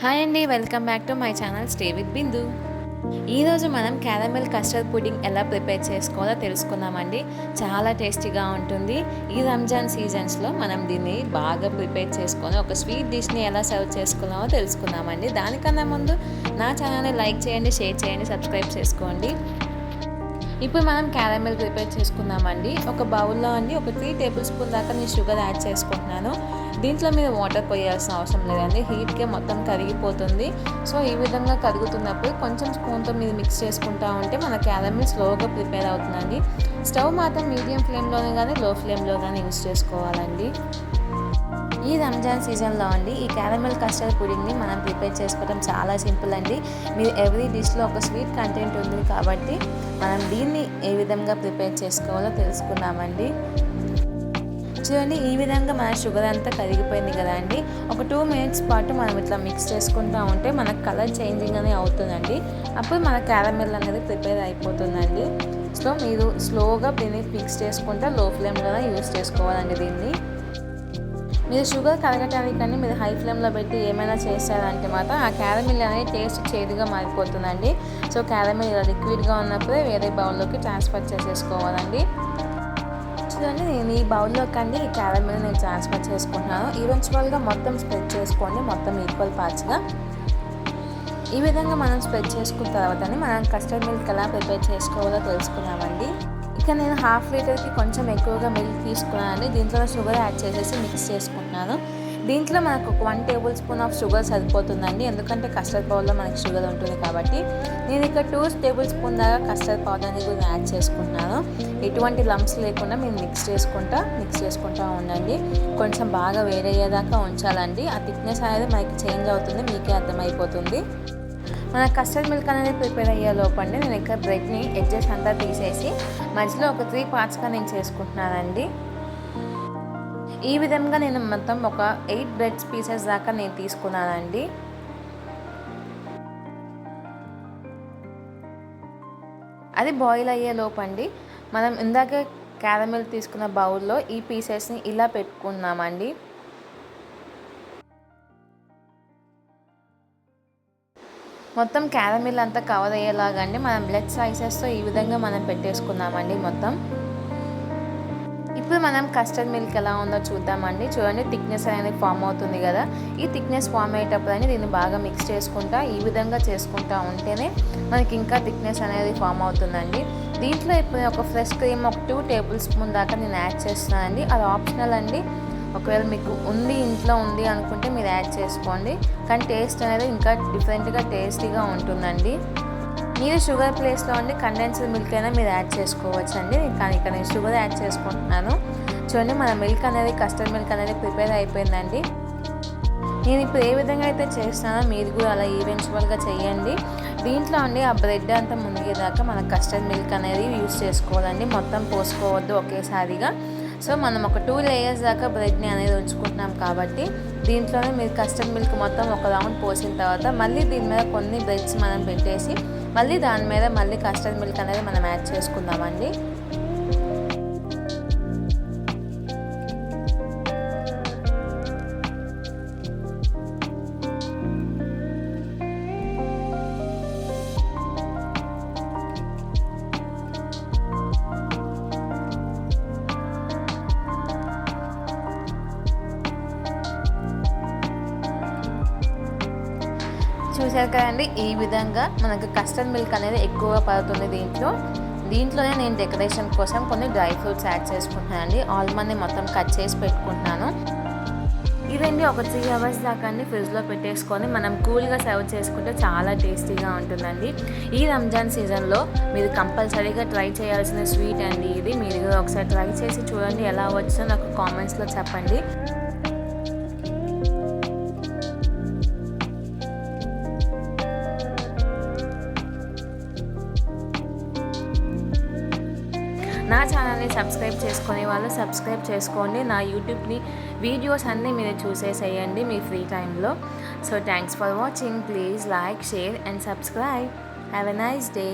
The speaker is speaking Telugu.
హాయ్ అండి, welcome back to my channel stay with Bindu. ఈరోజు మనం క్యారమెల్ కస్టర్డ్ పుడ్డింగ్ ఎలా ప్రిపేర్ చేసుకోవాలో తెలుసుకుందామండి. చాలా టేస్టీగా ఉంటుంది. ఈ రంజాన్ సీజన్స్లో మనం దీన్ని బాగా ప్రిపేర్ చేసుకొని ఒక స్వీట్ డిష్ని ఎలా సర్వ్ చేసుకున్నామో తెలుసుకుందామండి. దానికన్నా ముందు నా ఛానల్ని లైక్ చేయండి, షేర్ చేయండి, సబ్స్క్రైబ్ చేసుకోండి. ఇప్పుడు మనం క్యారమెల్ ప్రిపేర్ చేసుకుందామండి. ఒక బౌల్లో అండి ఒక 3 టేబుల్ స్పూన్ దాకా నేను షుగర్ యాడ్ చేసుకుంటున్నాను. దీంట్లో మీరు వాటర్ పోయాల్సిన అవసరం లేదండి, హీట్కే మొత్తం కరిగిపోతుంది. సో ఈ విధంగా కరుగుతున్నప్పుడు కొంచెం స్పూన్తో మీరు మిక్స్ చేసుకుంటూ ఉంటే మన క్యారమెల్ స్లోగా ప్రిపేర్ అవుతుందండి. స్టవ్ మాత్రం మీడియం ఫ్లేమ్లోనే కానీ లో ఫ్లేమ్లో కానీ యూస్ చేసుకోవాలండి. ఈ రంజాన్ సీజన్లో అండి ఈ క్యారమెల్ కస్టర్డ్ పుడింగ్ని మనం ప్రిపేర్ చేసుకోవడం చాలా సింపుల్ అండి. మీరు ఎవ్రీ డిష్లో ఒక స్వీట్ కంటెంట్ ఉంది కాబట్టి మనం దీన్ని ఏ విధంగా ప్రిపేర్ చేసుకోవాలో తెలుసుకుందామండి. చూడండి, ఈ విధంగా మన షుగర్ అంతా కరిగిపోయింది కదా అండి. ఒక 2 మినిట్స్ పాటు మనం ఇట్లా మిక్స్ చేసుకుంటూ ఉంటే మనకు కలర్ చేంజింగ్ అనేది అవుతుందండి. అప్పుడు మన క్యారమెల్ అనేది ప్రిపేర్ అయిపోతుందండి. సో మీరు స్లోగా దీన్ని మిక్స్ చేసుకుంటూ లో ఫ్లేమ్లోనే యూస్ చేసుకోవాలండి. దీన్ని మీరు షుగర్ కరగటానికని మీరు హై ఫ్లేమ్లో పెట్టి ఏమైనా చేస్తారంటే మాత్రం ఆ క్యారమిల్ అనేది టేస్ట్ చేదుగా మారిపోతుందండి. సో క్యారమిల్ ఇలా లిక్విడ్గా ఉన్నప్పుడే వేరే బౌల్లోకి ట్రాన్స్ఫర్ చేసేసుకోవాలండి. చూడండి, నేను ఈ బౌల్లోకి అండి ఈ క్యారమిల్ నేను ట్రాన్స్ఫర్ చేసుకుంటున్నాను. ఈవెన్చువల్గా మొత్తం స్ప్రెడ్ చేసుకోండి, మొత్తం ఈక్వల్ పార్ట్స్గా. ఈ విధంగా మనం స్ప్రెడ్ చేసుకున్న తర్వాతనే మనం కస్టర్డ్ మిల్క్ ఎలా ప్రిపేర్ చేసుకోవాలో తెలుసుకున్నామండి. ఇక నేను 1/2 లీటర్కి కొంచెం ఎక్కువగా మిల్క్ తీసుకున్నానండి. దీంట్లో షుగర్ యాడ్ చేసేసి మిక్స్ చేసుకుంటున్నాను. దీంట్లో మనకు ఒక 1 టేబుల్ స్పూన్ ఆఫ్ షుగర్ సరిపోతుందండి, ఎందుకంటే కస్టర్డ్ పౌడర్లో మనకి షుగర్ ఉంటుంది కాబట్టి. నేను ఇక్కడ 2 టేబుల్ స్పూన్ దాకా కస్టర్డ్ పౌడర్ని కూడా యాడ్ చేసుకుంటున్నాను. ఎటువంటి లంప్స్ లేకుండా మీరు మిక్స్ చేసుకుంటూ ఉండండి. కొంచెం బాగా వేడయ్యేదాకా ఉంచాలండి. ఆ థిక్నెస్ అనేది మనకి చేంజ్ అవుతుంది, మీకే అర్థమైపోతుంది. మన కస్టర్డ్ మిల్క్ అనేది ప్రిపేర్ అయ్యే లోపండి నేను ఇక్కడ బ్రెడ్ని ఎడ్జెస్ అంతా తీసేసి మధ్యలో ఒక 3 పార్ట్స్గా నేను చేసుకుంటున్నానండి. ఈ విధంగా నేను మొత్తం ఒక 8 బ్రెడ్ పీసెస్ దాకా నేను తీసుకున్నానండి. అది బాయిల్ అయ్యే లోపండి మనం ఇందాకే క్యారమెల్ తీసుకున్న బౌల్లో ఈ పీసెస్ని ఇలా పెట్టుకున్నామండి. మొత్తం క్యారమిల్ అంతా కవర్ అయ్యేలాగా అండి మనం బ్లడ్ సైజెస్తో ఈ విధంగా మనం పెట్టేసుకుందామండి మొత్తం. ఇప్పుడు మనం కస్టర్డ్ మిల్క్ ఎలా ఉందో చూద్దామండి. చూడండి, థిక్నెస్ అనేది ఫామ్ అవుతుంది కదా. ఈ థిక్నెస్ ఫామ్ అయ్యేటప్పుడు అని దీన్ని బాగా మిక్స్ చేసుకుంటా ఈ విధంగా చేసుకుంటా ఉంటేనే మనకి ఇంకా థిక్నెస్ అనేది ఫామ్ అవుతుందండి. దీంట్లో ఇప్పుడు ఒక ఫ్రెష్ క్రీమ్ ఒక 2 టేబుల్ స్పూన్ దాకా నేను యాడ్ చేస్తున్నానండి. అది ఆప్షనల్ అండి. ఒకవేళ మీకు ఇంట్లో ఉంది అనుకుంటే మీరు యాడ్ చేసుకోండి, కానీ టేస్ట్ అనేది ఇంకా డిఫరెంట్గా టేస్టీగా ఉంటుందండి. మీరు షుగర్ ప్లేస్లో ఉండి కండెన్స్డ్ మిల్క్ అయినా మీరు యాడ్ చేసుకోవచ్చండి, కానీ ఇక్కడ నేను షుగర్ యాడ్ చేసుకుంటున్నాను. చూడండి, మన మిల్క్ అనేది కస్టర్డ్ మిల్క్ అనేది ప్రిపేర్ అయిపోయిందండి. నేను ఇప్పుడు ఏ విధంగా అయితే చేస్తానో మీరు కూడా అలా ఈవెన్చువల్గా చేయండి. దీంట్లో అండి ఆ బ్రెడ్ అంతా మునిగేదాకా మన కస్టర్డ్ మిల్క్ అనేది యూస్ చేసుకోవాలండి, మొత్తం పోసుకోవద్దు ఒకేసారిగా. సో మనం ఒక 2 లేయర్స్ దాకా బ్రెడ్ని అనేది ఉంచుకుంటున్నాం కాబట్టి దీంట్లోనే మీరు కస్టర్డ్ మిల్క్ మొత్తం ఒక రౌండ్ పోసిన తర్వాత మళ్ళీ దీని మీద కొన్ని బ్రెడ్స్ మనం పెట్టేసి మళ్ళీ దాని మీద మళ్ళీ కస్టర్డ్ మిల్క్ అనేది మనం యాడ్ చేసుకుందామండి. చూసారు కదండి, ఈ విధంగా మనకు కస్టర్డ్ మిల్క్ అనేది ఎక్కువగా పడుతుంది దీంట్లోనే నేను డెకరేషన్ కోసం కొన్ని డ్రై ఫ్రూట్స్ యాడ్ చేసుకుంటున్నానండి. ఆల్మండ్ని మొత్తం కట్ చేసి పెట్టుకుంటున్నాను. ఇదండి ఒక 3 అవర్స్ దాకా అండి ఫ్రిడ్జ్లో పెట్టేసుకొని మనం కూల్గా సర్వ్ చేసుకుంటే చాలా టేస్టీగా ఉంటుందండి. ఈ రంజాన్ సీజన్లో మీరు కంపల్సరీగా ట్రై చేయాల్సిన స్వీట్ అండి ఇది. మీరు ఒకసారి ట్రై చేసి చూడండి, ఎలా వచ్చిందో నాకు కామెంట్స్లో చెప్పండి. నా ఛానల్ని సబ్స్క్రైబ్ చేసుకునే వాళ్ళు సబ్స్క్రైబ్ చేసుకోండి. నా యూట్యూబ్ని వీడియోస్ అన్నీ మీరు చూసేసేయండి మీ ఫ్రీ టైంలో. So thanks for watching. Please like, share and subscribe. Have a nice day.